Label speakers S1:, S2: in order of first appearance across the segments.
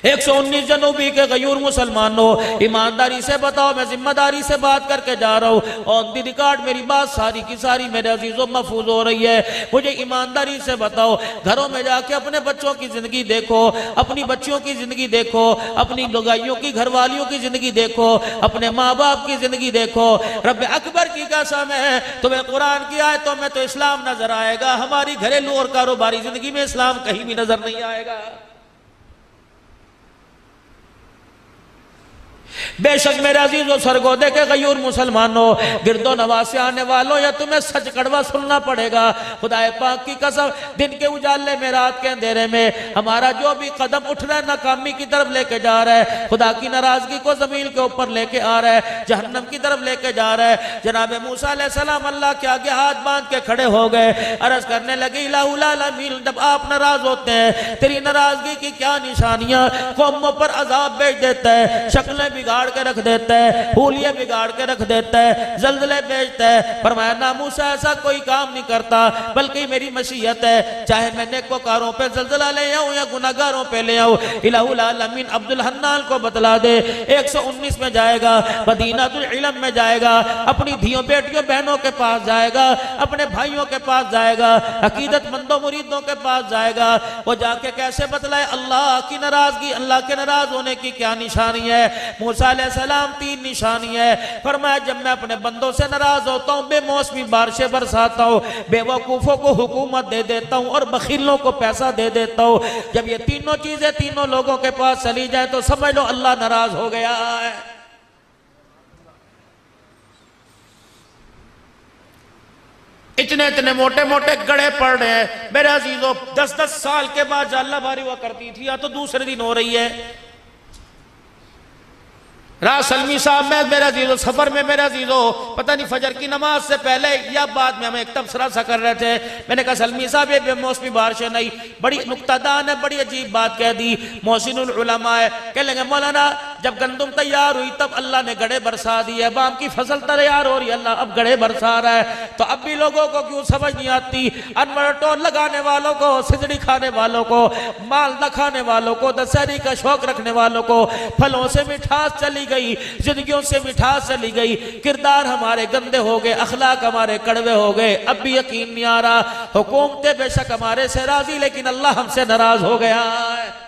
S1: 119 जनूबी के गयूर मुसलमानों, ईमानदारी से बताओ, मैं जिम्मेदारी से बात करके जा रहा हूँ। ऑन दी रिकॉर्ड मेरी बात सारी की सारी मेरे अजीजों महफूज हो रही है। मुझे ईमानदारी से बताओ, घरों में जाके अपने बच्चों की जिंदगी देखो, अपनी बच्चियों की जिंदगी देखो, अपनी लुगाइयों की घरवालियों की जिंदगी देखो, अपने माँ बाप की जिंदगी देखो। रब अकबर की कसम है, तुम्हें कुरान की आयतों में तो इस्लाम नजर आएगा, हमारी घरेलू और कारोबारी जिंदगी में इस्लाम कहीं भी नजर नहीं आएगा। बेशक मेरे अजीजों सरगोदे के गयूर मुसलमानों, गिरदो नवाज से आने वालों, या तुम्हें सच कड़वा सुनना पड़ेगा। खुदाए पाक की कसम, दिन के उजाले में रात के अंधेरे में हमारा जो भी कदम उठ रहा है नाकामी की तरफ लेके जा रहा है, खुदा की नाराजगी को जमीन के ऊपर लेके आ रहा है, जहन्नम की तरफ लेके जा रहा है। जनाब मूसा अलैहिस्सलाम अल्लाह के आगे हाथ बांध के खड़े हो गए, अर्ज करने लगे, इलाहुल आलमीन, जब आप नाराज होते हैं तेरी नाराजगी की क्या निशानियां, कौमों पर अजाब भेज देता है, शक्लें बिगाड़ के रख देता है, हुलिये बिगाड़ के रख देता है, जल्जले भेजता है। फरमाया ना मूसा ऐसा कोई काम नहीं करता, बल्कि मेरी मशीयत है, चाहे मैं नेकोकारों पे जल्जला ले आऊं या गुनाहगारों पे ले आऊं। इलाहुल आलमीन अब्दुल हन्नान को बतला दे, 119 में जाएगा, मदीनातुल इल्म में जाएगा, अपनी धियों बेटियों बहनों के पास जाएगा, अपने भाइयों के पास जाएगा, अकीदतमंदों मुरीदों के पास जाएगा। वो जाके कैसे बतलाए अल्लाह की नाराजगी, अल्लाह के नाराज होने की क्या निशानी है। मूसा अलैहिस्सलाम 3 निशानी है। फरमाया जब मैं अपने बंदों से नाराज होता हूँ, बेमौसमी बारिशें बरसाता हूँ, बेवकूफों को हुकूमत दे देता हूँ और बखीलों को पैसा दे देता हूँ। जब ये तीनों चीजें तीनों लोगों के पास चली जाए तो समझ लो अल्लाह नाराज हो गया है। इतने इतने मोटे मोटे गड़े पड़ रहे हैं मेरे अजीजों। 10-10 साल के बाद अल्लाह बारी हुआ करती थी, या तो दूसरे दिन हो रही है। रात सलमी साहब में मेरा जीजो सफर में, मेरा जीजो पता नहीं फजर की नमाज से पहले या बाद में हमें एक तबसरा सा कर रहे थे। मैंने कहा सलमी साहब ये बेमौसमी बारिशें नहीं, बड़ी नुक्तादान है, बड़ी अजीब बात कह दी। मोहसिनुल उलमा है, कह लेंगे मौलाना जब गंदुम तैयार हुई तब अल्लाह ने गड़े बरसा दिए, अब आम की फसल तैयार हो रही है, अल्लाह अब गड़े बरसा रहा है। तो अब भी लोगों को क्यों समझ नहीं आती? अनवर टोल लगाने वालों को, सिजड़ी खाने वालों को, माल न खाने वालों को, दशहरी का शौक रखने वालों को फलों से मिठास चली गई, जिंदगियों से मिठास चली गई, किरदार हमारे गंदे हो गए, अखलाक हमारे कड़वे हो गए। अब भी यकीन नहीं आ रहा, हुकूमतें बेशक हमारे से राजी लेकिन अल्लाह हमसे नाराज हो गया है।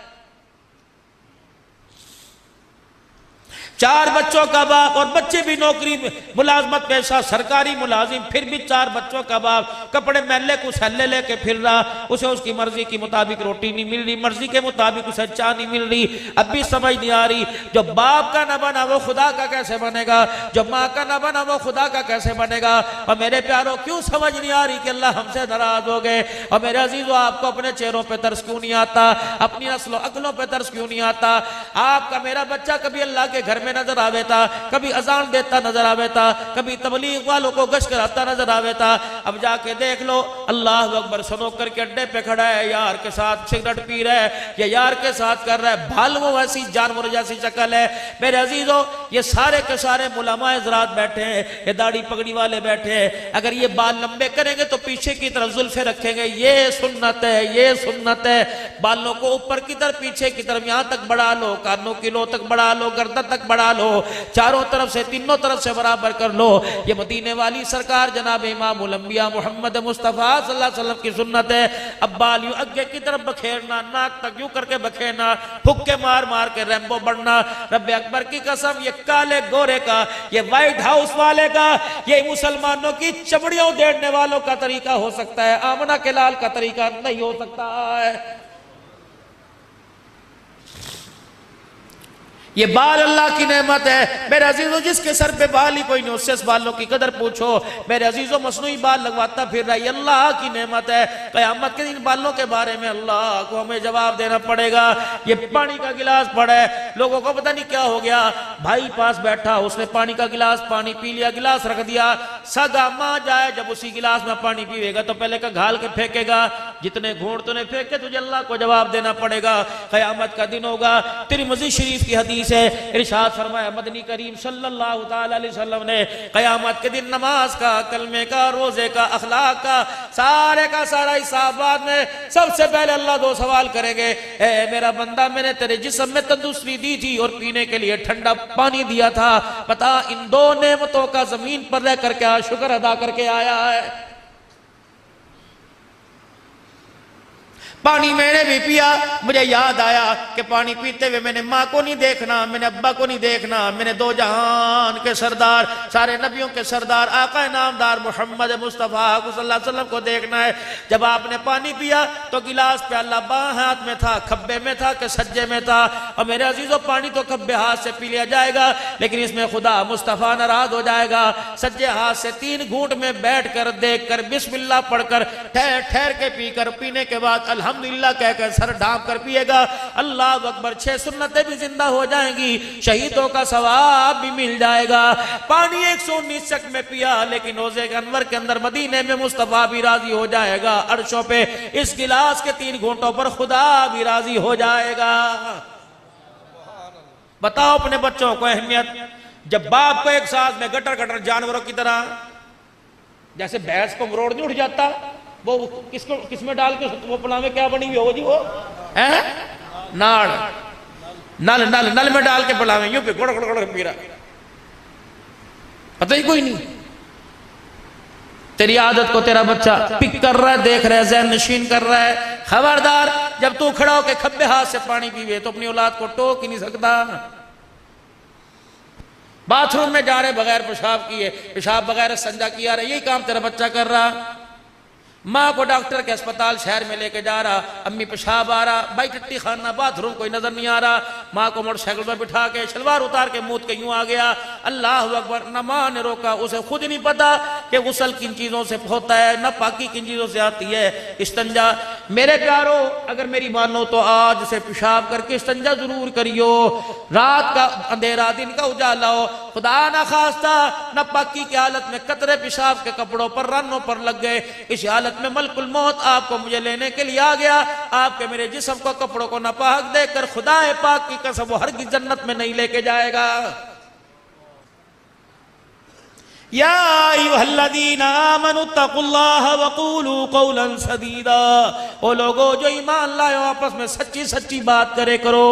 S1: 4 बच्चों का बाप, और बच्चे भी नौकरी मुलाजमत पेशा, सरकारी मुलाजिम, फिर भी 4 बच्चों का बाप, कपड़े मैले को सल्ले लेके फिर रहा, उसे उसकी मर्जी के मुताबिक रोटी नहीं मिल रही, मर्जी के मुताबिक उसे चाय नहीं मिल रही। अब भी समझ नहीं आ रही, जो बाप का न बना वो खुदा का कैसे बनेगा, जो माँ का न बना वो खुदा का कैसे बनेगा। और मेरे प्यारों क्यों समझ नहीं आ रही कि अल्लाह हमसे नाराज हो गए। और मेरे अजीजों आपको अपने चेहरों पर तरस क्यों नहीं आता, अपनी नस्लों अकलों पर तरस क्यों नहीं आता। आपका मेरा बच्चा कभी अल्लाह के घर में नजर आवे था, कभी अजान देता नजर आवे था, कभी तबलीग वालों को गश्त कराता नजर आवे था। अब जाके देख लो अल्लाह अकबर सनोकर के अड्डे पे खड़ा है, यार के साथ सिगरेट पी रहा है या यार के साथ कर रहा है, भालू वैसी जानवर जैसी शक्ल है। मेरे अजीजों ये सारे के सारे मुलामा हज़रात बैठे हैं, ये दाढ़ी पगड़ी वाले बैठे हैं। अगर ये बाल लंबे करेंगे तो पीछे की तरफ जुल्फे रखेंगे, ये सुन्नत है, ये सुन्नत है। बालों को ऊपर की तरफ पीछे की तरफ यहाँ तक बढ़ा लो, कानों की लो तक बढ़ा लो, गर्दन तक बढ़ा लो, चारों तरफ से तीनों तरफ से बराबर कर लो। ये मदीने वाली सरकार जनाब इमामुल अंबिया मोहम्मद मुस्तफा सल्लल्लाहु अलैहि वसल्लम की सुन्नत है। अब बाल यूं आगे की तरफ बखेरना, नाक तक यूं करके बखेरना, फुक्के मार मार के रैम्बो बढ़ना। रब्बे अकबर की कसम ये काले गोरे का, ये व्हाइट हाउस वाले का, ये मुसलमानों की चमड़ियों उधेड़ने वालों का तरीका हो सकता है, आमना के लाल का तरीका नहीं हो सकता है। ये बाल अल्लाह की नेमत है मेरे अजीजों, जिसके सर पे बाल ही कोई नहीं उससे इस बालों की कदर पूछो। मेरे अजीजों मसनूई बाल लगवाता फिर रहा है, अल्लाह की नेमत है। क़यामत के दिन बालों के बारे में अल्लाह को हमें जवाब देना पड़ेगा। ये पानी का गिलास पड़ा है, लोगों को पता नहीं क्या हो गया, भाई पास बैठा उसने पानी का गिलास पानी पी लिया, गिलास रख दिया, सगा माँ जाए जब उसी गिलास में पानी पीएगा तो पहले का घाल के फेंकेगा, जितने घूंट तूने फेंके तुझे अल्लाह को जवाब देना पड़ेगा। क़यामत का दिन होगा। तिरमिज़ी शरीफ की हदीस है, इरशाद फरमाया मदनी करीम सल्लल्लाहु ताला अलैहि वसल्लम ने क़यामत के दिन नमाज का, कलमे का, रोजे का, अखलाक का सारे का सारा हिसाब बाद में सबसे पहले अल्लाह दो सवाल करेंगे। ए मेरा बंदा, मैंने तेरे जिस्म में तंदुरुस्ती दी थी और पीने के लिए ठंडा पानी दिया था, पता इन दो नेमतों का जमीन पर रह करके आज शुक्र अदा करके आया है। पानी मैंने भी पिया, मुझे याद आया कि पानी पीते हुए मैंने माँ को नहीं देखना, मैंने अब्बा को नहीं देखना, मैंने दो जहान के सरदार, सारे नबियों के सरदार आका नामदार मोहम्मद मुस्तफ़ा सल्लल्लाहु अलैहि वसल्लम को देखना है। जब आपने पानी पिया तो गिलास प्याला बाएं हाथ में था, खब्बे में था कि सज्जे में था? और मेरे अजीजों, पानी तो खब्बे हाथ से पी लिया जाएगा, लेकिन इसमें खुदा मुस्तफ़ा नाराज हो जाएगा। सज्जे हाथ से 3 घूंट में बैठ कर देख कर बिस्मिल्लाह पढ़कर ठहर ठहर के पीकर पीने के बाद अल्हम्दुलिल्लाह कहकर सर ढांप कर पिएगा। अल्लाह अकबर, 6 सुन्नतें भी जिंदा हो जाएंगी, शहीदों का सवाब भी मिल जाएगा। पानी 119 शक में पिया, लेकिन रोजे के अनवर के अंदर मदीने में मुस्तफा भी राजी हो जाएगा। अर्शों पे इस गिलास के 3 घूंटों पर खुदा भी राजी हो जाएगा। बताओ अपने बच्चों को अहमियत। जब बाप को एक साथ में गटर गटर जानवरों की तरह, जैसे भैंस को मरोड़ नहीं उठ जाता, वो किसको किसमें डाल के वो पला में क्या बनी हुई होगी जी, वो है नाड़, नल नल नल में डाल के पला में यूं पे गुड़ गुड़ गुड़ पी रहा, पता ही कोई नहीं। तेरी आदत को तेरा बच्चा पिक कर रहा है, देख रहा है, ज़हन नशीन कर रहा है। खबरदार, जब तू खड़ा होकर खब्बे हाथ से पानी पीवे तो अपनी औलाद को टोक ही नहीं सकता। बाथरूम में जा रहे बगैर पेशाब किए, पेशाब बगैर संजा किया रहे, यही काम तेरा बच्चा कर रहा। माँ को डॉक्टर के अस्पताल शहर में लेके जा रहा, अम्मी पेशाब आ रहा, भाई टट्टी खाना, बाथरूम कोई नजर नहीं आ रहा। माँ को मोटरसाइकिल पर बिठा के शलवार उतार के मुंह के यूं आ गया। अल्लाह अकबर, न माँ ने रोका, उसे खुद नहीं पता कि गुस्ल किन चीजों से होता है, न पाकी किन चीजों से आती है। इस्तंजा, मेरे प्यारो, अगर मेरी मानो तो आज से पेशाब करके इस्तंजा जरूर करियो। रात का अंधेरा, दिन का उजाला हो, खुदा ना खास्ता न पाकी की हालत में कतरे पेशाब के कपड़ों पर, रनों पर लग गए, इस हालत में मलकुल मौत आपको मुझे लेने के लिए आ गया। आपके मेरे जिस्म को, कपड़ों को नापाक देखकर खुदाए पाक की कसम वो हरगिज़ जन्नत में नहीं लेके जाएगा। या अय्युहल्लज़ीना आमनु तक़ुल्लाह वक़ूलू क़ौलन सदीदा। ओ लोगो जो ईमान लाए हो, आपस में सच्ची सच्ची बात करे करो।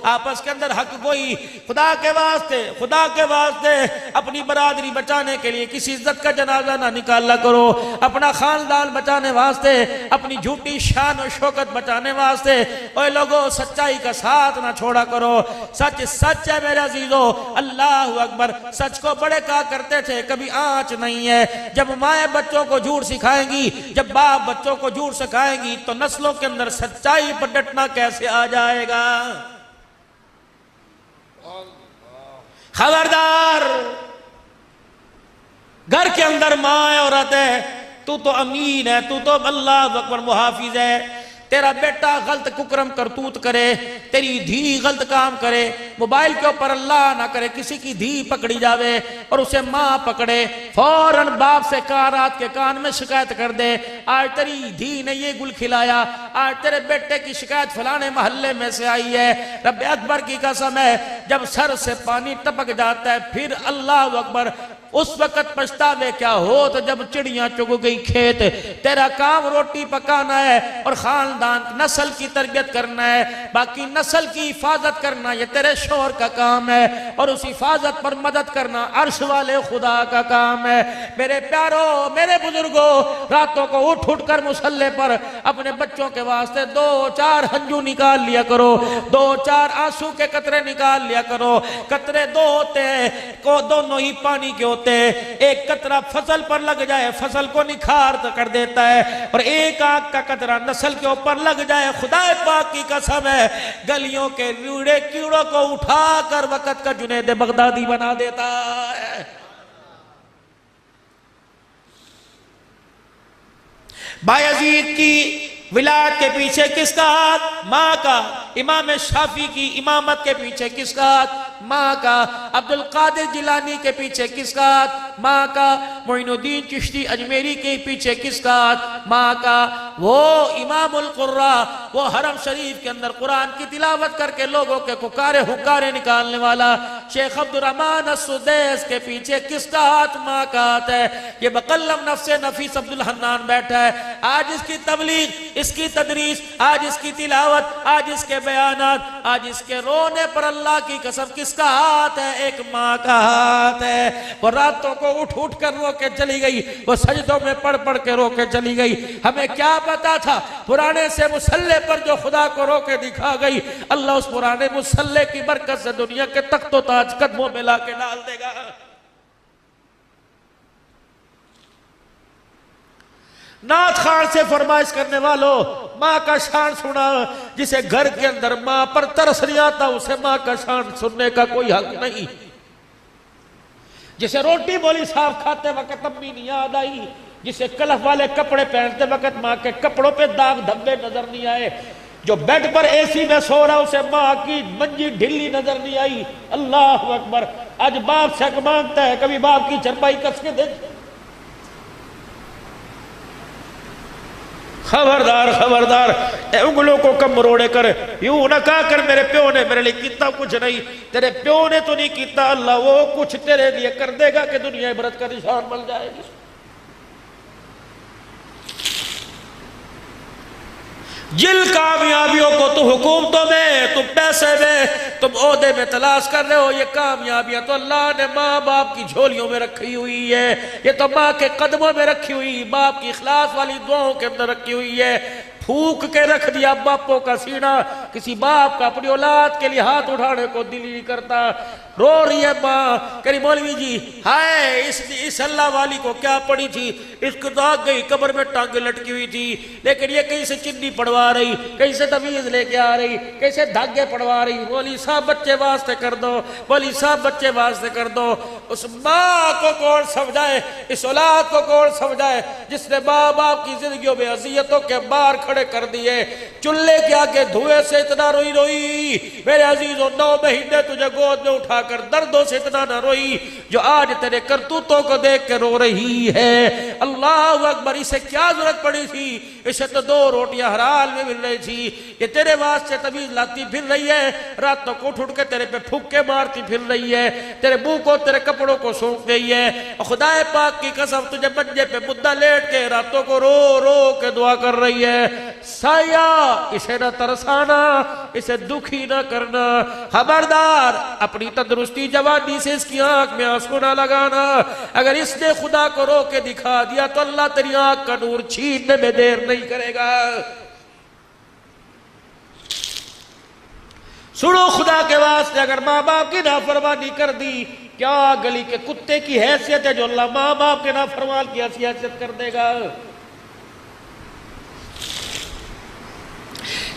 S1: आपस के अंदर हक कोई, खुदा के वास्ते, खुदा के वास्ते अपनी बरादरी बचाने के लिए किसी इज्जत का जनाजा ना निकाला करो। अपना खानदान बचाने वास्ते, अपनी झूठी शान और शौकत बचाने वास्ते ओ लोगो सच्चाई का साथ ना छोड़ा करो। सच सच है मेरे अजीजों, अल्लाह अकबर। सच को बड़े कहा करते थे, कभी आंच नहीं है। जब माए बच्चों को झूठ सिखाएंगी, जब बाप बच्चों को झूठ सिखाएंगी, तो नस्लों के अंदर सच्चाई पर डटना कैसे आ जाएगा। खबरदार, घर के अंदर माँ औरत है, तू तो अमीन है, तू तो अल्लाह अकबर मुहाफिज है। तेरा बेटा गलत कुकरम करतूत करे, तेरी धी गलत काम करे, मोबाइल के ऊपर अल्लाह ना करे किसी की धी पकड़ी जावे और उसे माँ पकड़े, फौरन बाप से कहा रात के कान में शिकायत कर दे, आज तेरी धी ने ये गुल खिलाया, आज तेरे बेटे की शिकायत फलाने मोहल्ले में से आई है। रब्बे अकबर की कसम है, जब सर से पानी टपक जाता है फिर अल्लाह अकबर, उस वक्त पछतावे क्या हो तो जब चिड़ियां चुग गई खेत। तेरा काम रोटी पकाना है और खानदान नस्ल की तरबियत करना है, बाकी नस्ल की हिफाजत करना ये तेरे शोहर का काम है और उस हिफाजत पर मदद करना अर्श वाले खुदा का काम है। मेरे प्यारों, मेरे बुजुर्गों, रातों को उठ उठ कर मुसल्ले पर अपने बच्चों के वास्ते 2-4 हंजू निकाल लिया करो, 2-4 आंसू के कतरे निकाल लिया करो। कतरे 2 होते हैं, को दोनों ही पानी के होते। एक कतरा फसल पर लग जाए, फसल को निखार कर देता है, और एक आंख का कतरा नस्ल के ऊपर लग जाए, खुदा पाक की कसम है, गलियों के कीड़े कीड़ों को उठाकर वक्त का जुनैद बगदादी बना देता है। बायजीद की विलायत के पीछे किसका हाथ? माँ का। इमाम शाफी की इमामत के पीछे किसका हाथ? माँ का। अब्दुल कादिर जिलानी के पीछे किसका हाथ? माँ का। मोइनुद्दीन चिश्ती अजमेरी के पीछे किसका हाथ? माँ का। वो इमामुल कुर्रा, वो हरम शरीफ के अंदर कुरान की तिलावत करके लोगों के कुकारे हुकारे निकालने वाला शेख अब्दुर्रहमान अस्सुदैस के पीछे किसका हाथ? माँ का हाथ है। ये बकल्लम नफ्से नफीस अब्दुल हन्नान बैठा है, आज इसकी तबलीग, इसकी तदरीस, आज इसकी तिलावत, आज इसके बयानात, आज इसके रोने पर अल्लाह की कसम किसका हाथ है? एक माँ का हाथ है। वो रातों को उठ उठ कर रो के चली गई, वो सजदों में पढ़ पढ़ के रो के चली गई। हमें क्या पता था पुराने से मुसल्ले पर जो खुदा को रो के दिखा गई, अल्लाह उस पुराने मुसल्ले की बरकत से दुनिया के तख्तो ताज कदमों में ला के डाल देगा। नाथ खान से फरमाइश करने वालों, माँ का शान सुना। जिसे घर के अंदर माँ पर तरस नहीं आता उसे माँ का शान सुनने का कोई हक नहीं। जिसे रोटी बोली साफ खाते वक्त अम्मी नहीं याद आई, जिसे कलफ वाले कपड़े पहनते वक्त माँ के कपड़ों पे दाग धब्बे नजर नहीं आए, जो बेड पर एसी में सो रहा उसे माँ की मंजी ढिल्ली नजर नहीं आई। अल्लाह अकबर। आज बाप से मांगता है, कभी बाप की चरपाई कस के देख। खबरदार खबरदार, उंगलों को कम मरोड़े कर, यूं ना कहा कर मेरे प्यो ने मेरे लिए कितना कुछ नहीं। तेरे प्यो ने तो नहीं किया, अल्लाह वो कुछ तेरे लिए कर देगा कि दुनिया इबरत का निशान बन जाएगी। जिन कामयाबियों को तुम हुकूमतों में, तुम पैसे में, तुम ओहदे में तलाश कर रहे हो, ये कामयाबियां तो अल्लाह ने माँ बाप की झोलियों में रखी हुई है। ये तो माँ के कदमों में रखी हुई, बाप की इखलास वाली दुआओं के अंदर रखी हुई है। फूक के रख दिया बापों का सीना, किसी बाप का अपनी औलाद के लिए हाथ उठाने को दिल नहीं करता। रो रही है माँ, करी मौलवी जी हाय इस अल्लाह वाली को क्या पड़ी थी, इसको तो आग गई, कब्र में टांगे लटकी हुई थी, लेकिन ये कहीं से चिन्नी पड़वा रही, कहीं से तवीज लेके आ रही, कैसे धागे पड़वा रही। बोली साहब बच्चे वास्ते कर दो, बोली साहब बच्चे वास्ते कर दो। उस माँ को कौन समझाए, इस औलाद को कौन समझाए जिसने माँ बाप की जिंदगियों में अजियतों के बार खड़े कर दिए। चूल्हे के आगे धुएं से इतना रोई रोई मेरे अजीजों, 9 महीने तुझे गोद में उठाकर दर्दों से इतना न रोई जो आज तेरे करतूतों को देख के रो रही है। अल्लाह अकबर। इसे क्या जरूरत पड़ी थी, इसे तो 2 रोटियां हराल में मिल रही थी, ये तेरे वास्ते तवीज लाती फिर रही है, रातों को उठ उठ के तेरे पे फुक्के मारती फिर रही है, तेरे मुंह को तेरे कपड़ों को सूंघ गई है। और खुदाए पाक की कसम तुझे मंजे पे मुद्दा लेट के रातों को रो रो के दुआ कर रही है। साया इसे न तरसाना, इसे दुखी न करना। खबरदार अपनी तंदुरुस्ती जवानी से इसकी आंख में आंसू न लगाना। अगर इसने खुदा को रो के दिखा दिया तो अल्लाह तेरी आंख का नूर छीनने में देर नहीं करेगा। सुनो खुदा के वास्ते, अगर माँ बाप की नाफरमानी कर दी, क्या गली के कुत्ते की हैसियत है जो अल्लाह माँ बाप के नाफरमान की हैसियत कर देगा।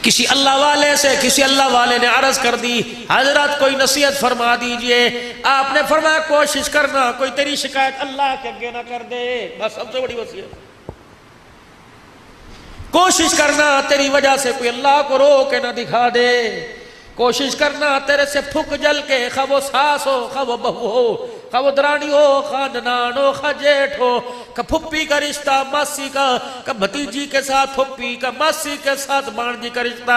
S1: किसी अल्लाह वाले से किसी अल्लाह वाले ने अर्ज कर दी, हजरत कोई नसीहत फरमा दीजिए। आपने फरमाया कोशिश करना कोई तेरी शिकायत अल्लाह के आगे ना कर दे, बस सबसे बड़ी वसीयत। कोशिश करना तेरी वजह से कोई अल्लाह को रो के ना दिखा दे। कोशिश करना तेरे से फुक जल के, खा वो सास हो, खा वो बहू हो, खा वो दरानी हो, खा ननान हो, खा जेठ हो, का फुप्पी का रिश्ता मासी का भतीजी के साथ फुप्पी का, मासी के साथ भांजी का रिश्ता,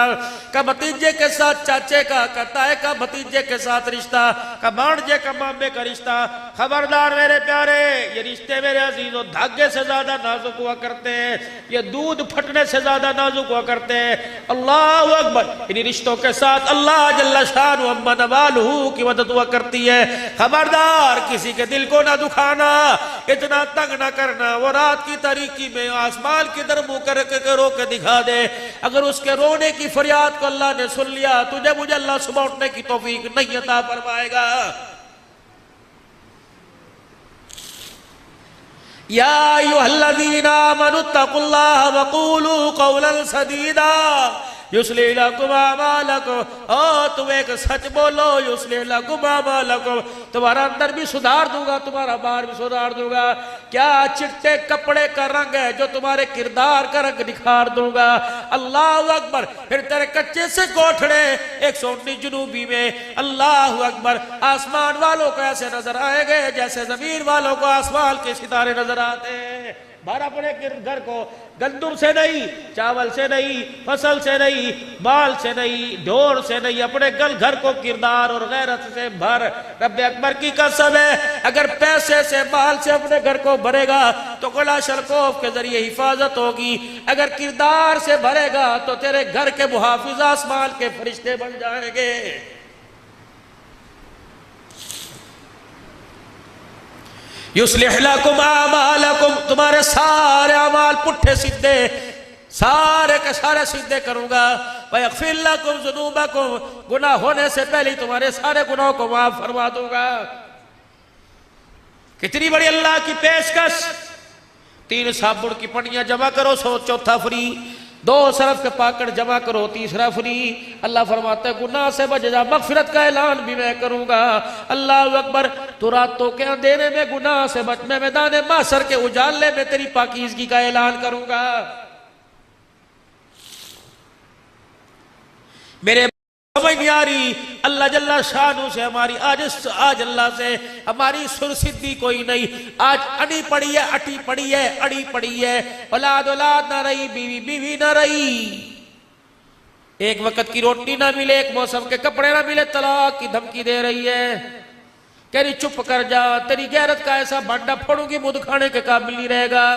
S1: का भतीजे के साथ चाचे का ताए का भतीजे के साथ रिश्ता, का भांजे का मामे का रिश्ता। खबरदार मेरे प्यारे, ये रिश्ते मेरे अजीजों धागे से ज्यादा नाजुक हुआ करते हैं, ये दूध फटने से ज्यादा नाजुक हुआ करते हैं। अल्लाह अकबर। इन रिश्तों के साथ अल्लाह जल्ला शान अम्मा नवालहू की मदद हुआ करती है। खबरदार किसी के दिल को ना दुखाना, इतना तंग ना करना। वो रात की तारीकी में आसमान की तरफ मुंह करके रो के दिखा दे। अगर उसके रोने की फरियाद को अल्लाह ने सुन लिया, तुझे मुझे अल्लाह सुबह उठने की तौफीक नहीं अता फरमाएगा। या अय्युहल्लज़ीना आमनुत्तकुल्लाह वक़ूलू क़ौलन सदीदा। युस्लिह लकुम अमालकुम, ओ तुम एक सच बोलो, युस्लिह लकुम अमालकुम, तुम्हारा अंदर भी सुधार दूंगा, तुम्हारा बाहर भी सुधार दूंगा। क्या चिट्टे कपड़े का रंग है जो तुम्हारे किरदार का रंग निखार दूंगा। अल्लाह अकबर। फिर तेरे कच्चे से कोठड़े 119 जुनूबी में, अल्लाह अकबर, आसमान वालों को ऐसे नजर आएंगे जैसे जमीन वालों को आसमान के सितारे नजर आते हैं। भर अपने घर को गंदुम से नहीं, चावल से नहीं, फसल से नहीं, माल से नहीं, ढोर से नहीं, अपने घर को किरदार और गैरत से भर। रब्बे अकबर की कसम है, अगर पैसे से माल से अपने घर को भरेगा तो कला शलकोफ के जरिए हिफाजत होगी, अगर किरदार से भरेगा तो तेरे घर के मुहाफिज आसमान के फरिश्ते बन जाएंगे। युस्लिह लकुम अमालकुम, तुम्हारे सारे अमाल पुट्ठे सीधे, सारे के सारे सीधे करूंगा। वयग़फ़िर लकुम ज़ुनूबकुम, गुनाह होने से पहले तुम्हारे सारे गुनाहों को माफ फरमा दूंगा। कितनी बड़ी अल्लाह की पेशकश। 3 साबुन की पन्नियां जमा करो, 100 चौथा फ्री। 2 सरफ के पाकट जमा करो, तीसरा फ्री। अल्लाह फरमाता है गुनाह से बच जा, मगफिरत का ऐलान भी मैं करूंगा। अल्लाह अकबर। तो रातों के अंधेरे में गुनाह से बच, मैं मैदान मासर के उजाले में तेरी पाकीज़गी का ऐलान करूंगा। मेरे समझ नहीं आ रही, अल्लाह जल्ला शानू से हमारी आज अल्लाह से हमारी सुरसिद्धि कोई नहीं। आज अड़ी पड़ी है, अटी पड़ी है, अड़ी पड़ी है, औलाद औलाद ना रही, बीवी बीवी ना रही, एक वक्त की रोटी ना मिले, एक मौसम के कपड़े ना मिले, तलाक की धमकी दे रही है। कह रही चुप कर जा, तेरी गैरत का ऐसा भांडा फोड़ूंगी मुंह खाने के काबिल नहीं रहेगा।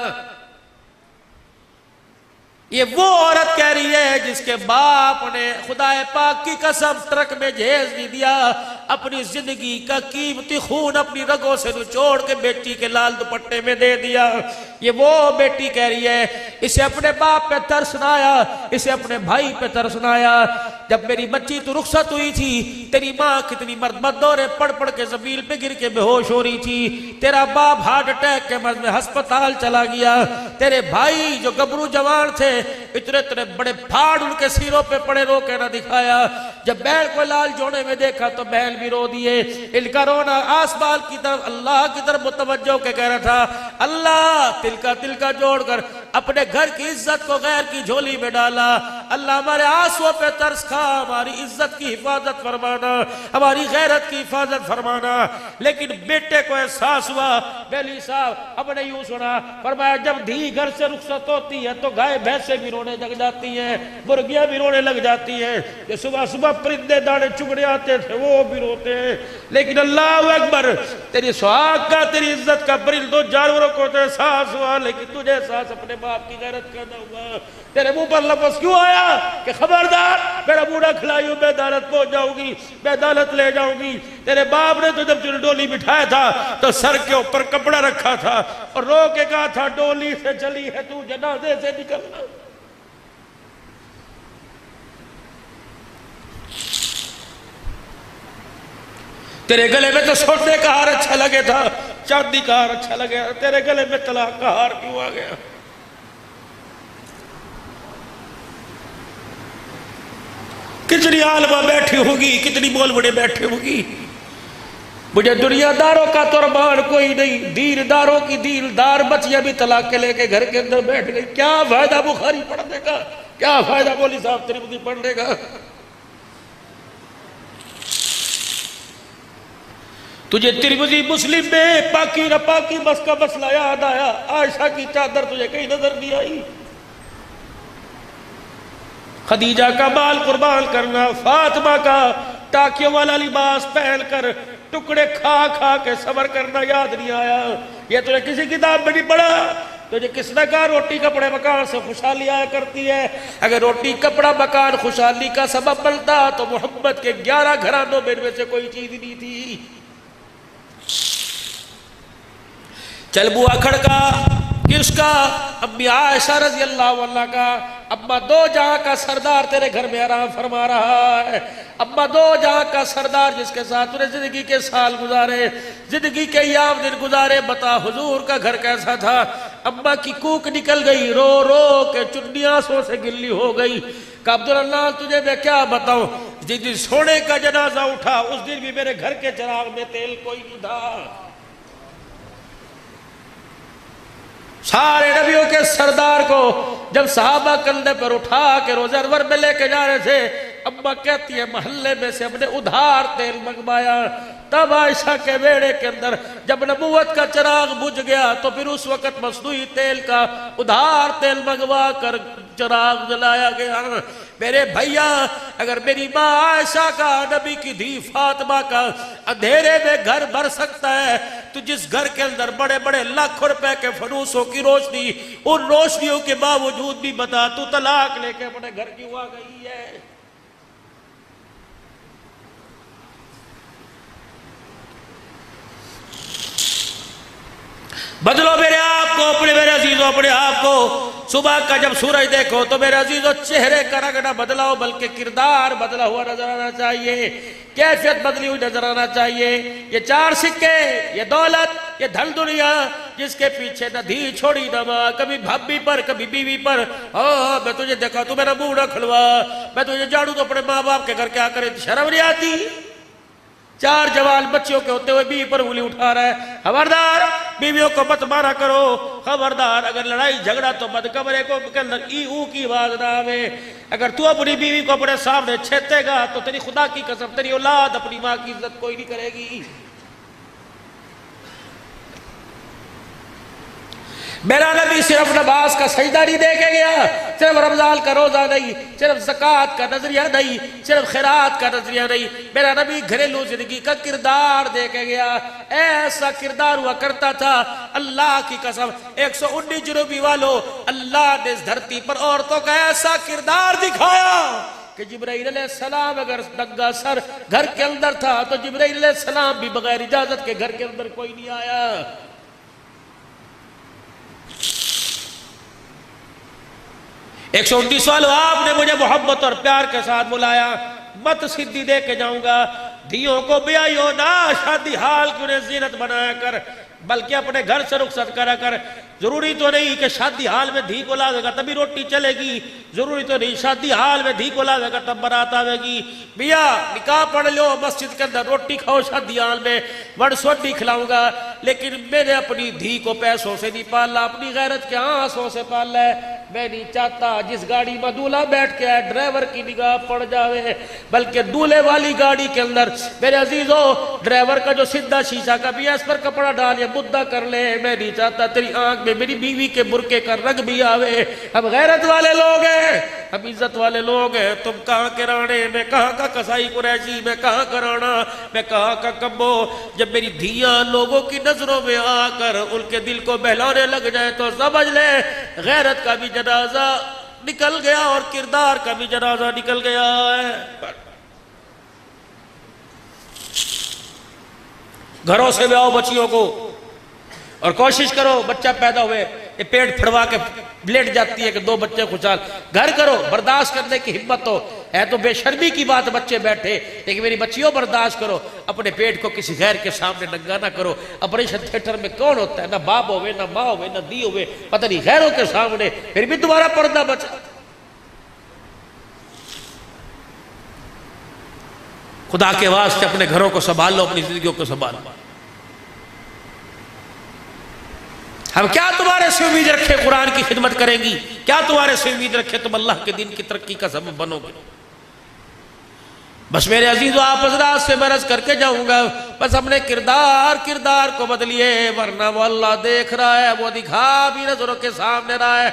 S1: ये वो औरत कह रही है जिसके बाप ने खुदाए पाक की कसम ट्रक में जहेज नहीं दिया, अपनी जिंदगी का कीमती खून अपनी रगों से निचोड़ के बेटी के लाल दुपट्टे में दे दिया। ये वो बेटी कह रही है, इसे अपने बाप पे तरस ना आया, इसे अपने भाई पे तरस ना आया। जब मेरी बच्ची तू रुखसत हुई थी, तेरी माँ कितनी मर्द दौरे पड़ पड़ के जमीन पे गिर के बेहोश हो रही थी, तेरा बाप हार्ट अटैक के मर्ज में अस्पताल चला गया, तेरे भाई जो गबरू जवान थे इतने इतने बड़े फाड़ उनके सिरों पे पड़े, रो के ना दिखाया। जब बैल को लाल जोड़े में देखा तो बैल भी रो दिए। इनका रोना आसमान की तरफ, अल्लाह की तरफ मुतवज्जो के कह रहा था, अल्लाह तिलका तिलका जोड़कर अपने घर की इज्जत को गैर की झोली में डाला। अल्लाह हमारे आंसुओं पे तरस खा, हमारी इज्जत की हिफाजत फरमाना, हमारी गैरत की हिफाजत फरमाना। लेकिन बेटे को एहसास हुआ, बेली साहब हमने यूं सुना, फरमाया जब धी घर से रुखसत होती है तो गाय भैंसे भी रोने लग जाती हैं, मुर्गियां भी रोने लग जाती हैं। जो सुबह सुबह परिंदे दाने चुगड़े आते थे वो भी रोते हैं। लेकिन अल्लाह अकबर, तेरी सुहाग का, तेरी इज्जत का परिंदों जानवरों को तो एहसास हुआ, लेकिन तुझे एहसास अपने बाप की गैरत का न हुआ। तेरे मुंह पर लफ्ज़ क्यों आया कि खबरदार मेरा बूढ़ा खिलाइयो मैं अदालत पहुंच जाऊंगी, मैं अदालत ले जाऊंगी। तेरे बाप ने तो जब तुझे डोली बिठाया था तो सर के ऊपर कपड़ा रखा था और रो के कहा था डोली से चली है तू जनाजे से निकलना। तेरे गले में तो सोने का हार अच्छा लगे था, चांदी का हार अच्छा लगे, तेरे गले में तलाक का हार क्यों आ गया? कितनी आलमा बैठी होगी, कितनी बोल बड़े बैठे होगी। मुझे दुनियादारों का तुरबान कोई नहीं, दीनदारों की दीनदार बच्चियां भी तलाक के लेके घर के अंदर बैठ गई। क्या फायदा बुखारी पढ़ने का, क्या फायदा मौलवी साहब तिरमिज़ी पढ़ने का? तुझे तिरमिज़ी मुस्लिम में पाकी न पाकी बस का मसला याद आया, आयशा की चादर तुझे कहीं नजर नहीं आई, खदीजा का बाल कुर्बान करना, फातिमा का टाकियों वाला लिबास पहनकर टुकड़े खा खा के सबर करना याद नहीं आया। ये तुझे किसी किताब में नहीं पढ़ा। तुझे किसने कहा रोटी कपड़े मकान से खुशहाली आया करती है? अगर रोटी कपड़ा मकान खुशहाली का सबब बनता तो मोहम्मद के 11 घरानों में इनमें से कोई चीज नहीं थी। चल बुआ खड़का किसका? अम्मी आयशा रज़ी अल्लाह अन्हा का। अम्मा दो जहां का सरदार तेरे घर में आराम फरमा रहा है। अम्मा दो जहां का सरदार जिसके साथ तूने जिंदगी के साल गुजारे, जिंदगी के याम दिन गुजारे, बता हुजूर का घर कैसा था? अम्मा की कूक निकल गई, रो रो के चुन्नी आंसुओं से गिल्ली हो गई। कहा अब्दुल्लाह तुझे मैं क्या बताऊं, जिस दिन सोने का जनाजा उठा उस दिन भी मेरे घर के चिराग में तेल कोई नहीं था। सारे नबियों के सरदार को जब सहाबा कंधे पर उठा के रोज़े अनवर में लेके जा रहे थे, अम्मा कहती है महल्ले में से हमने उधार तेल मंगवाया। तब आयशा के बेड़े के अंदर जब नबूवत का चिराग बुझ गया तो फिर उस वक्त मसनूई तेल का उधार तेल मंगवा कर चिराग जलाया गया। मेरे भैया, अगर मेरी माँ आयशा का, नबी की धी फातिमा का अंधेरे में घर भर सकता है, तो जिस घर के अंदर बड़े बड़े लाखों रुपए के फनूसों की रोशनी, उन रोशनियों के बावजूद भी बता तू तलाक लेके अपने घर क्यों आ गई है? बदलो मेरे आप को, अपने मेरे अजीजों अपने आप को। सुबह का जब सूरज देखो तो मेरे अजीजों चेहरे का रंग ना बदलाओ, बल्कि किरदार बदला हुआ नजर आना चाहिए, कैफियत बदली हुई नजर आना चाहिए। ये चार सिक्के, ये दौलत, ये धन दुनिया, जिसके पीछे न धी छोड़ी न माँ, कभी भाभी पर कभी बीवी पर। हाँ, मैं तुझे देखा तू मेरा मुंह न खुलवा, मैं तुझे झाड़ू तो अपने माँ बाप के घर क्या करे, शर्म नहीं आती? चार जवान बच्चियों के होते हुए बीवी पर उंगली उठा रहा है। खबरदार, बीवियों को मत मारा करो, खबरदार। अगर लड़ाई झगड़ा तो मत कमरे को के अंदर ई ऊ की आवाज ना आवे। अगर तू अपनी बीवी को अपने सामने छेतेगा तो तेरी खुदा की कसम तेरी औलाद अपनी माँ की इज्जत कोई नहीं करेगी। मेरा नबी सिर्फ नमाज का सजदा नहीं दे के गया, सिर्फ रमजान का रोजा नहीं, सिर्फ ज़कात का नजरिया नहीं, सिर्फ खैरात का नजरिया नहीं, मेरा नबी घरेलू जिंदगी का किरदार दे के गया। ऐसा किरदार हुआ करता था, अल्लाह की कसम 119 जुनूबी वालों, अल्लाह ने इस धरती पर औरतों का ऐसा किरदार दिखाया कि जिब्राइल अलैहिस्सलाम अगर नंगा सर घर के अंदर था तो जिब्राइल अलैहिस्सलाम भी बगैर इजाजत के घर के अंदर कोई नहीं आया। 119 वालों, आपने मुझे मोहब्बत और प्यार के साथ बुलाया, मत सिद्धि दे के जाऊंगा। धियों को ब्याहियो ना, शादी हाल की उन्हें जीनत बनाया कर, बल्कि अपने घर से रुखसत करा कर। जरूरी तो नहीं कि शादी हाल में धी को लावेगा तभी रोटी चलेगी, जरूरी तो नहीं शादी हाल में धी को लावेगा तब बारात आवेगी। भैया निकाह पढ़ लो, मस्जिद के अंदर रोटी खाओ, शादी हाल में बड़ सोटी खिलाऊंगा, लेकिन मैंने अपनी धी को पैसों से नहीं पाला, अपनी गैरत के आंसुओं से पाला है। मैं नहीं चाहता जिस गाड़ी में दूल्हा बैठ के आए ड्राइवर की निगाह पड़ जावे, बल्कि दूल्हे वाली गाड़ी के अंदर मेरे अजीजों ड्राइवर का जो सीधा शीशा का भी है इस पर कपड़ा डाल या मुद्दा कर ले। मैं नहीं चाहता तेरी आंख में मेरी बीवी के बुरके का रंग भी आवे। हम गैरत वाले लोग हैं, हम इज्जत वाले लोग हैं। तुम कहाँ के राणे, मैं कहाँ का कसाई कुरैशी, मैं कहाँ का राणा, मैं कहाँ का कब्बो। जब मेरी धियां लोगों की नजरों में आकर उनके दिल को बहलाने लग जाए तो समझ ले गैरत का भी जनाजा निकल गया और किरदार का भी जनाजा निकल गया है। घरों से ब्याओ बच्चियों को और कोशिश करो बच्चा पैदा हुए ये पेट फड़वा के लेट जाती है कि 2 बच्चे खुशहाल। घर करो, बर्दाश्त करने की हिम्मत हो, है तो बेशर्मी की बात बच्चे बैठे, लेकिन मेरी बच्चियों बर्दाश्त करो। अपने पेट को किसी गैर के सामने नंगा ना करो। ऑपरेशन थिएटर में कौन होता है, ना बाप होवे ना माँ होवे ना दी होवे, पता नहीं गैरों के सामने, फिर भी तुम्हारा पर्दा बचा। खुदा के वास्ते अपने घरों को संभाल लो, अपनी जिंदगियों को संभालो। हम क्या तुम्हारे से उम्मीद रखे कुरान की खिदमत करेंगी, क्या तुम्हारे से उम्मीद रखे तुम अल्लाह के दिन की तरक्की का सबब बनोगे। बस मेरे अजीजों आप हज़रात से बरस करके जाऊंगा, बस हमने किरदार को बदलिए, वरना वो अल्लाह देख रहा है, वो दिखा भी नजरों के सामने रहा है।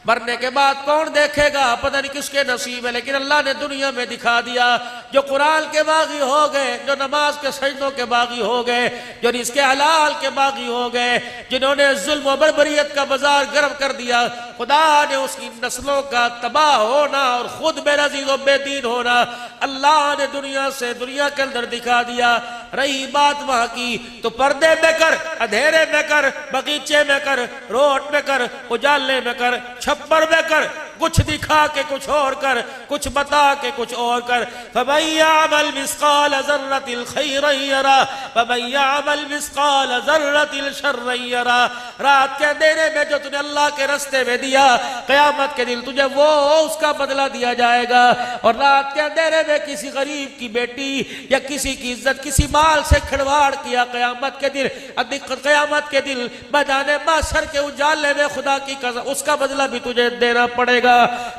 S1: मरने के बाद कौन देखेगा, पता नहीं किसके नसीब है, लेकिन अल्लाह ने दुनिया में दिखा दिया। जो कुरान के बागी हो गए, जो नमाज के सजदों के बागी हो गए, जो रिज़्क़े हलाल के बागी हो गए, जिन्होंने जुल्म और बर्बरियत का बाजार गर्म कर दिया, खुदा ने उसकी नस्लों का तबाह होना और खुद बेनज़ीर और बेदीन होना अल्लाह ने दुनिया के अंदर दिखा दिया। रही बात वहां की तो पर्दे में कर, अंधेरे में कर, बगीचे में कर, रोड में कर, उजाले में कर, छप्पर में कर, कुछ दिखा के कुछ और कर, कुछ बता के कुछ और कर। फमन यअमल मिस्काल ज़र्रतिल खैरन यरा वमन यअमल मिस्काल ज़र्रतिल शर्रन यरा। रात के अंधेरे में जो तूने अल्लाह के रास्ते में दिया, क़यामत के दिन तुझे वो उसका बदला दिया जाएगा। और रात के अंधेरे में किसी गरीब की बेटी या किसी की इज्जत, किसी माल से खिलवाड़ किया, क़यामत के दिन मैदान माशर के उजाले में खुदा की कसम उसका बदला भी तुझे देना पड़ेगा।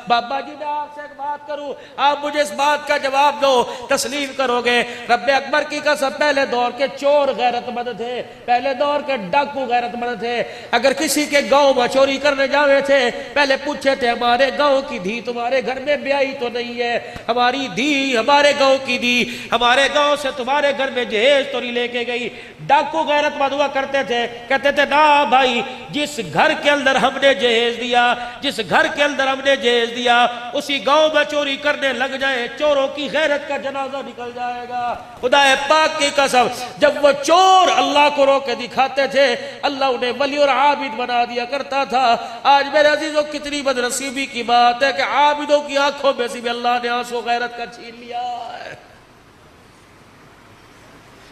S1: बाबा जी मैं आपसे एक बात करूं, आप मुझे इस बात का जवाब दो, तस्लीम करोगे? रब्बे अकबर की कसम पहले दौर के चोर गैरतमंद थे, पहले दौर के डाकू गैरतमंद थे। अगर किसी के गांव में चोरी करने जावे थे, पहले पूछे थे हमारे गांव की धी तुम्हारे घर में ब्याही तो नहीं है? हमारी धी हमारे गांव की धी हमारे गांव से तुम्हारे घर में जहेज तो नहीं लेके गई? डाकू गैरतमंद हुआ करते थे, कहते थे ना भाई, जिस घर के अंदर हमने जहेज दिया, जिस घर के अंदर हमने जहेज दिया, उसी गांव में चोरी करने लग जाए, चोरों की गैरत का जनाजा निकल जाएगा। खुदा पाक की कसम जब वो चोर अल्लाह को रोके दिखाते थे, अल्लाह उन्हें वली और आबिद बना दिया करता था। आज मेरे अजीजों कितनी बदनसीबी की बात है कि आबिदों की आंखों में से भी अल्लाह ने आंसू गैरत का छीन लिया है।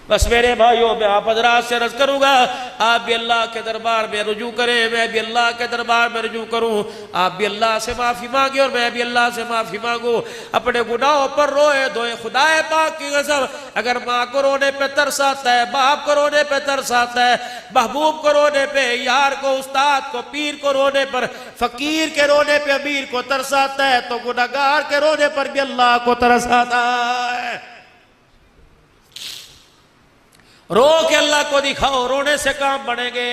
S1: बस मेरे भाइयों मैं आप हजरात से अर्ज करूंगा, आप भी अल्लाह के दरबार में रुजू करें, मैं भी अल्लाह के दरबार में रुजू करूं। आप भी अल्लाह से माफ़ी मांगे और मैं भी अल्लाह से माफ़ी मांगू। अपने गुनाहों पर रोए धोए खुदाए पाक की कसम, अगर माँ को रोने पे तरस आता है, बाप को रोने पे तरस आता है, महबूब को रोने पे, यार को, उस्ताद को, पीर को रोने पर, फकीर के रोने पे अमीर को तरस आता है, तो गुनाहगार के रोने पर भी अल्लाह को तरस आता है। रो के अल्लाह को दिखाओ, रोने से काम बनेंगे,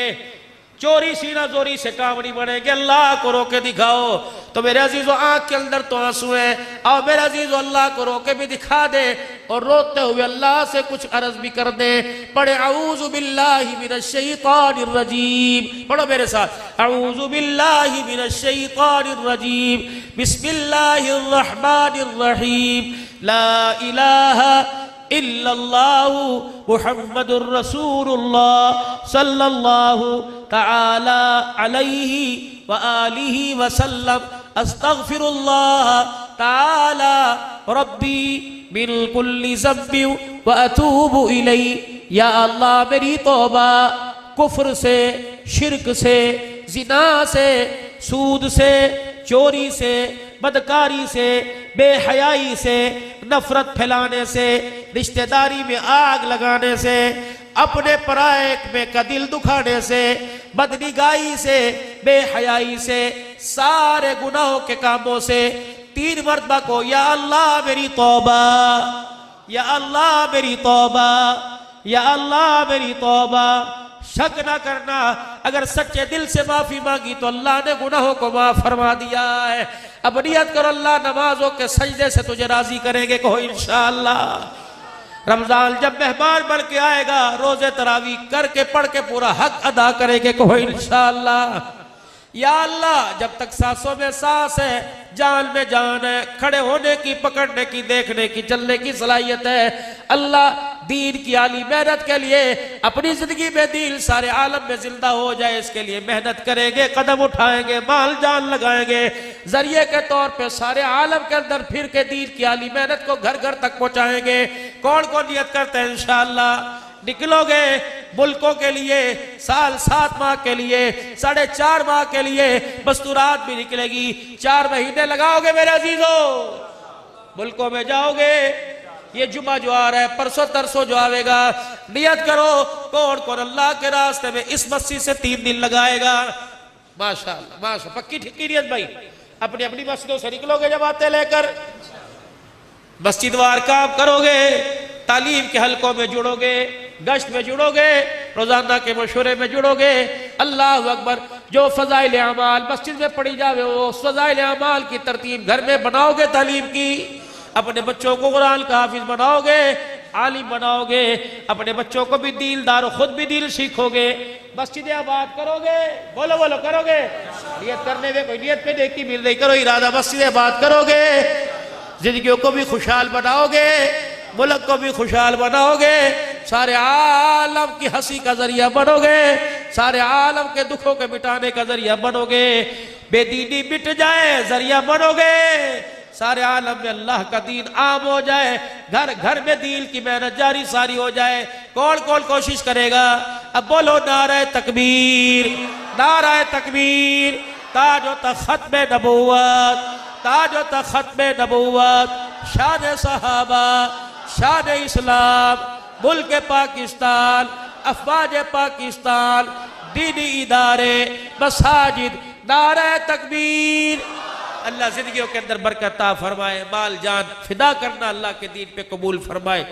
S1: चोरी सीना जोरी से काम नहीं बनेंगे। अल्लाह को रो के दिखाओ। तो मेरे अजीजों आंख के अंदर तो आंसू है, और मेरे अजीजों अल्लाह को रो के भी दिखा दे और रोते हुए अल्लाह से कुछ अर्ज भी कर दे। पढ़े औज़ु बिल्लाहि मिनश शैतानिर रजीम, पढ़ो मेरे साथ, औज़ु बिल्लाहि मिनश शैतानिर रजीम, बिस्मिल्लाहिर रहमानिर रहीम, ला इलाहा इल्लल्लाहु मुहम्मदुर रसूलुल्लाह सल्लल्लाहु तआला अलैहि व आलिहि व सल्लम, अस्तगफिरुल्लाह तआला रब्बी मिन कुल्ली ज़म्बि व अतूबु इलैहि। या अल्लाह मेरी तौबा कुफ्र से, शिरक से, जिना से, सूद से, चोरी से, बदकारी से, बेहयाई से, नफरत फैलाने से, रिश्तेदारी में आग लगाने से, अपने पराये में का दिल दुखाने से, बदनिगाही से, बेहयाई से, सारे गुनाहों के कामों से 3 मरतबा को या अल्लाह मेरी तौबा, या अल्लाह मेरी तौबा, या अल्लाह मेरी तौबा। शक ना करना, अगर सच्चे दिल से माफी मांगी तो अल्लाह ने गुनाहों को माफ फरमा दिया है। अब नियत करो अल्लाह नमाजों के सजदे से तुझे राजी करेंगे, कहो इंशाअल्लाह। रमजान जब मेहमान बन के आएगा, रोजे तरावी करके पढ़ के पूरा हक अदा करेंगे, कहो इंशाअल्लाह। या अल्लाह जब तक सांसों में सांस है, जान में जान है, खड़े होने की, पकड़ने की, देखने की, चलने की सलाहियत है, अल्लाह दीन की आली मेहनत के लिए अपनी जिंदगी में दीन सारे आलम में जिंदा हो जाए, इसके लिए मेहनत करेंगे, कदम उठाएंगे, माल जान लगाएंगे, जरिए के तौर पे सारे आलम के अंदर फिर के दीन की आली मेहनत को घर घर तक पहुंचाएंगे। कौन कौन नियत करते हैं इंशाअल्लाह? निकलोगे मुल्कों के लिए, साल 7 माह के लिए, 4.5 माह के लिए, मस्तूरात भी निकलेगी, 4 महीने लगाओगे मेरे अजीजों, मुल्कों में जाओगे। ये जुमा जो आ रहा है, परसों तरसों जो आवेगा, नियत करो कौन कौन अल्लाह के रास्ते में इस मस्जिद से 3 दिन लगाएगा। माशाअल्लाह माशाअल्लाह, पक्की ठिक्की नियत भाई, अपनी अपनी मस्जिदों से निकलोगे जमातें लेकर, मस्जिद वार काम करोगे, तालीम के हलकों में जुड़ोगे, गश्त में जुड़ोगे, रोजाना के मशवरे में जुड़ोगे। अल्लाह अकबर। जो फजाइल अमाल मस्जिद में पढ़ी जावे, वो फजाइल अमाल की तरतीब घर में बनाओगे, तालीम की, अपने बच्चों को कुरान का हाफिज बनाओगे, आलिम बनाओगे, अपने बच्चों को भी दीलदार, खुद भी दिल सीखोगे, मस्जिद आबाद करोगे, बोलो बोलो करोगे। नियत करने में कोई नियत पे देखी मिल रही, करो इरादा, मस्जिद आबाद करोगे, जिंदगियों को भी खुशहाल बनाओगे, मुल्क को भी खुशहाल बनाओगे, सारे आलम की हंसी का जरिया बनोगे, सारे आलम के दुखों के मिटाने का जरिया बनोगे। बेदीनी मिट जाए, जरिया बनोगे, सारे आलम में अल्लाह का दीन आम हो जाए, घर घर में दीन की मेहनत जारी सारी हो जाए। कौन कौन कोशिश करेगा? अब बोलो नारे तकबीर, नारे तकबीर। ताजो तख्त में नबूवत, ताजो तख्त में नबूवत, शान सहाबा, शान इस्लाम, मुल्क पाकिस्तान, अफवाज पाकिस्तान, दीनी इदारे, मसाजिद, नारे तकबीर। अल्लाह जिंदगियों के अंदर बरकत फरमाए, माल जान फिदा करना अल्लाह के दीन पे कबूल फरमाए।